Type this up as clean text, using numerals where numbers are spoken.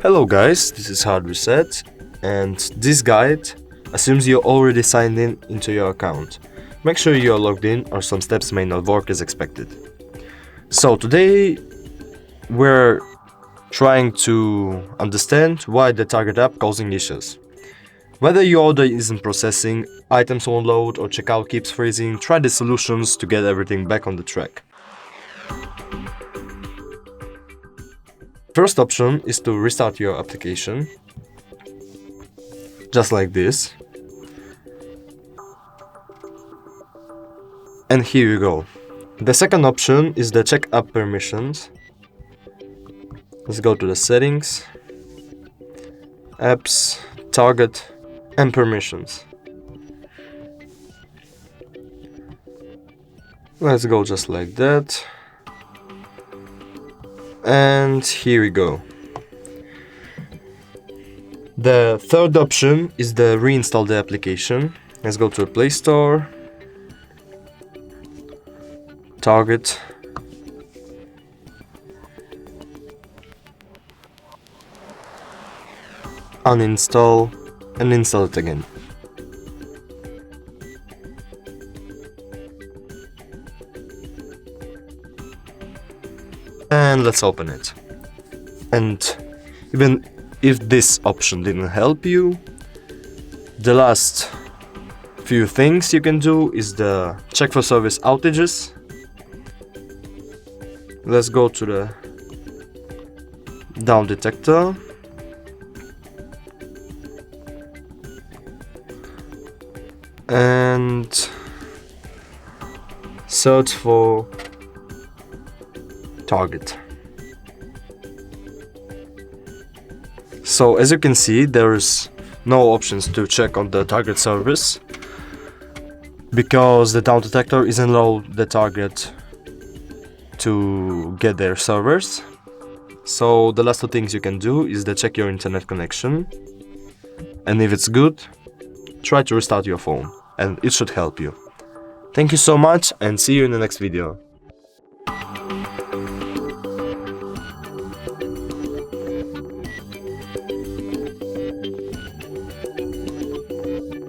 Hello guys, this is Hard Reset, and this guide assumes you're already signed into your account. Make sure you're logged in or some steps may not work as expected. So today we're trying to understand why the target app causing issues. Whether your order isn't processing, items won't load or checkout keeps freezing, try the solutions to get everything back on the track. First option is to restart your application, just like this. And here you go. The second option is the check app permissions. Let's go to the settings, apps, target, and permissions. Let's go just like that. And here we go. The third option is the reinstall the application. Let's go to the Play Store, Target, uninstall, and install it again. And let's open it. And even if this option didn't help you, the last few things you can do is the check for service outages. Let's go to the down detector. And search for target. So as you can see, there's no options to check on the target service because the down detector isn't allow the target to get their servers. So the last two things you can do is to check your internet connection, and if it's good, try to restart your phone and it should help you. Thank you so much and see you in the next video.